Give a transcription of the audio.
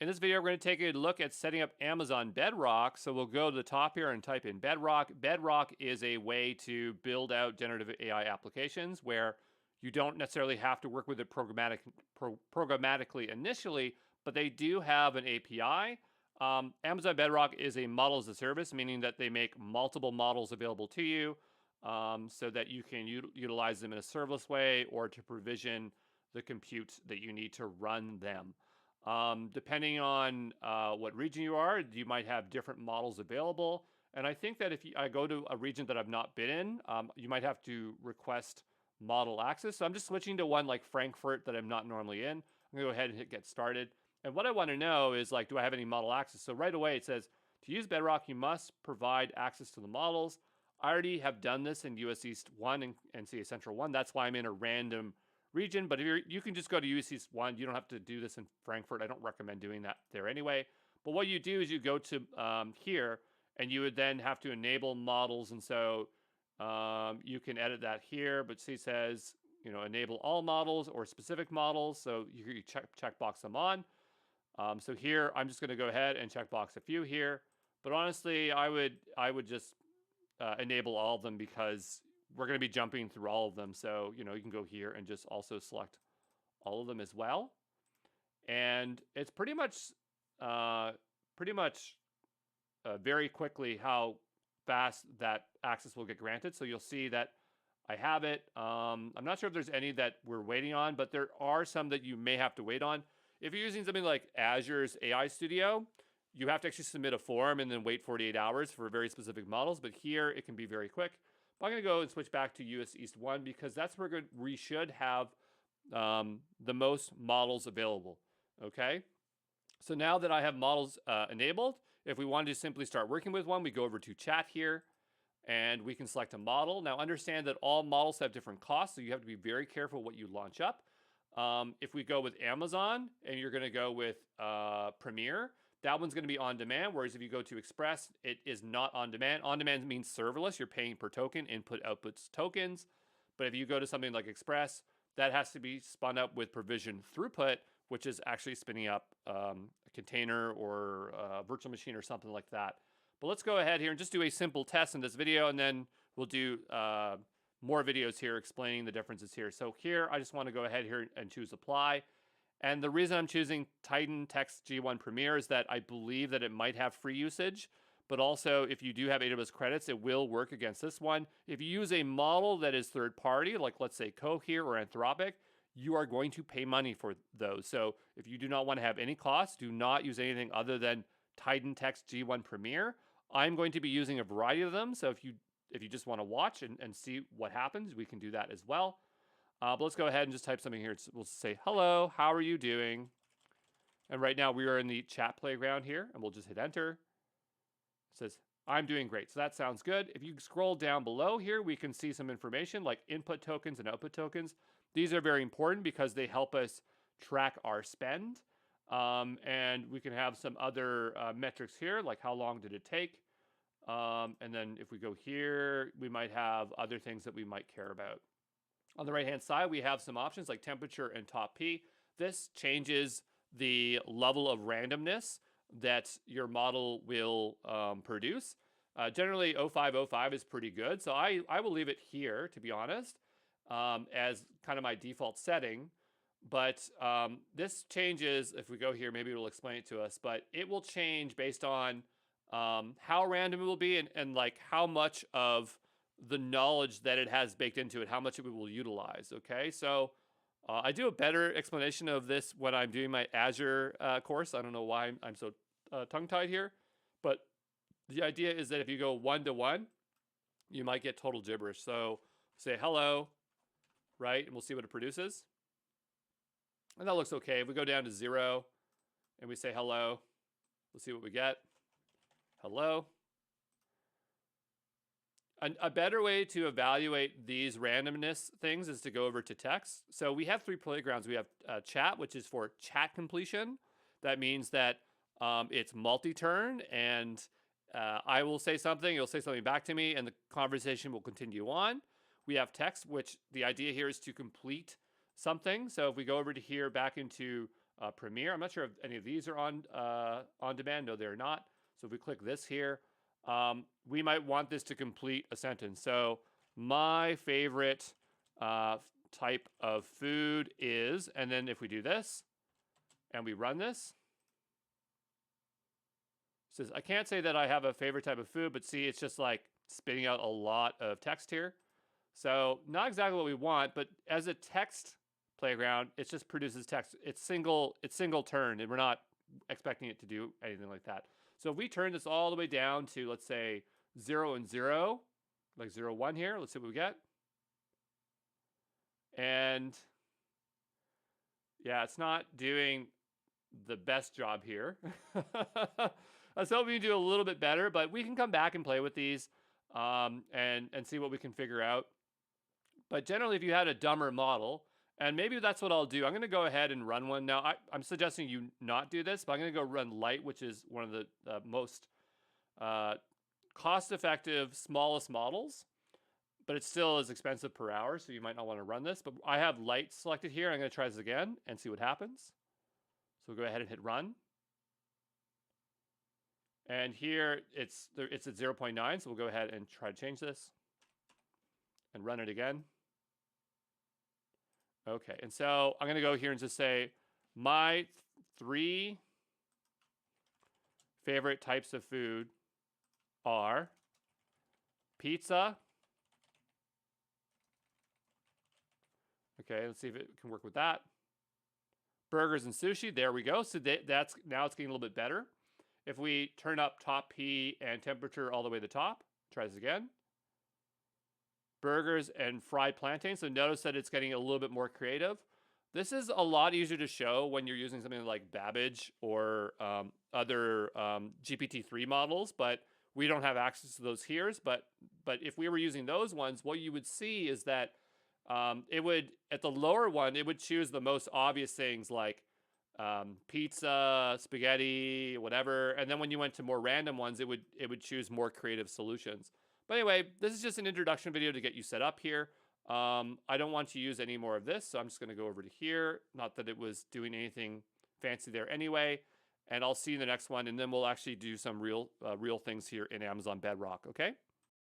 In this video, we're going to take a look at setting up Amazon Bedrock. So we'll go to the top here and type in Bedrock. Bedrock is a way to build out generative AI applications where you don't necessarily have to work with it programmatically initially, but they do have an API. Amazon Bedrock is a model as a service, meaning that they make multiple models available to you so that you can utilize them in a serverless way or to provision the compute that you need to run them. Depending on what region you are, you might have different models available. And I think that if I go to a region that I've not been in, you might have to request model access. So I'm just switching to one like Frankfurt that I'm not normally in. I'm gonna go ahead and hit get started. And what I want to know is like, do I have any model access? So right away it says, to use Bedrock, you must provide access to the models. I already have done this in US East 1 and CA Central 1. That's why I'm in a random region, but if you can just go to US East 1. You don't have to do this in Frankfurt. I don't recommend doing that there anyway. But what you do is you go to here, and you would then have to enable models. And so you can edit that here, but see, it says, enable all models or specific models. So you checkbox them on. So here, I'm just going to go ahead and checkbox a few here. But honestly, I would just enable all of them because we're going to be jumping through all of them. So, you can go here and just also select all of them as well. And it's pretty much very quickly how fast that access will get granted. So you'll see that I have it. I'm not sure if there's any that we're waiting on, but there are some that you may have to wait on. If you're using something like Azure's AI Studio, you have to actually submit a form and then wait 48 hours for very specific models. But here it can be very quick. But I'm going to go and switch back to US East 1 because that's where we should have the most models available. Okay. So now that I have models enabled, if we wanted to simply start working with one, we go over to chat here and we can select a model. Now understand that all models have different costs, so you have to be very careful what you launch up. If we go with Amazon and you're going to go with Premier, that one's going to be on demand, whereas if you go to Express, it is not on demand. On demand means serverless. You're paying per token, input, outputs, tokens. But if you go to something like Express, that has to be spun up with provision throughput, which is actually spinning up a container or a virtual machine or something like that. But let's go ahead here and just do a simple test in this video, and then we'll do more videos here explaining the differences here. So here, I just want to go ahead here and choose apply. And the reason I'm choosing Titan Text G1 Premier is that I believe that it might have free usage, but also if you do have AWS credits, it will work against this one. If you use a model that is third party, like let's say Cohere or Anthropic, you are going to pay money for those. So if you do not want to have any costs, do not use anything other than Titan Text G1 Premier. I'm going to be using a variety of them. So if you just want to watch and see what happens, we can do that as well. But let's go ahead and just type something here. We'll say, hello, how are you doing? And right now we are in the chat playground here, and we'll just hit enter. It says, I'm doing great. So that sounds good. If you scroll down below here, we can see some information like input tokens and output tokens. These are very important because they help us track our spend. And we can have some other metrics here, like how long did it take? And then if we go here, we might have other things that we might care about. On the right-hand side, we have some options like temperature and top P. This changes the level of randomness that your model will produce. Generally, 0505 is pretty good. So I will leave it here, to be honest, as kind of my default setting. But this changes, if we go here, maybe it'll explain it to us, but it will change based on how random it will be and like how much of the knowledge that it has baked into it, how much it will utilize. Okay, so I do a better explanation of this when I'm doing my Azure course. I don't know why I'm so tongue-tied here, but the idea is that if you go 1-to-1, you might get total gibberish. So say hello, right, and we'll see what it produces. And that looks okay. If we go down to 0 and we say hello, we'll see what we get. Hello. A better way to evaluate these randomness things is to go over to text. So we have 3 playgrounds. We have chat, which is for chat completion. That means that it's multi-turn, and I will say something, you'll say something back to me, and the conversation will continue on. We have text, which the idea here is to complete something. So if we go over to here, back into Premiere. I'm not sure if any of these are on demand. No, they're not. So if we click this here, we might want this to complete a sentence. So my favorite type of food is, and then if we do this and we run this, it says I can't say that I have a favorite type of food, but see, it's just like spitting out a lot of text here. So not exactly what we want, but as a text playground, it just produces text. It's single turn, and we're not expecting it to do anything like that. So if we turn this all the way down to, let's say, 0 and 0, like 0, 1 here, let's see what we get. And yeah, it's not doing the best job here. I was hoping to do a little bit better, but we can come back and play with these and see what we can figure out. But generally, if you had a dumber model, and maybe that's what I'll do. I'm going to go ahead and run one. Now, I'm suggesting you not do this, but I'm going to go run light, which is one of the most cost-effective, smallest models. But it still is expensive per hour, so you might not want to run this. But I have light selected here. I'm going to try this again and see what happens. So we'll go ahead and hit run. And here it's at 0.9, so we'll go ahead and try to change this and run it again. Okay, and so I'm going to go here and just say my 3 favorite types of food are pizza. Okay, let's see if it can work with that. Burgers and sushi, there we go. So that's now it's getting a little bit better. If we turn up top P and temperature all the way to the top, try this again. Burgers and fried plantain. So notice that it's getting a little bit more creative. This is a lot easier to show when you're using something like Babbage or other GPT-3 models, but we don't have access to those here. But if we were using those ones, what you would see is that it would, at the lower one, it would choose the most obvious things like pizza, spaghetti, whatever. And then when you went to more random ones, it would choose more creative solutions. But anyway, this is just an introduction video to get you set up here. I don't want to use any more of this, so I'm just going to go over to here. Not that it was doing anything fancy there anyway. And I'll see you in the next one, and then we'll actually do some real things here in Amazon Bedrock, okay?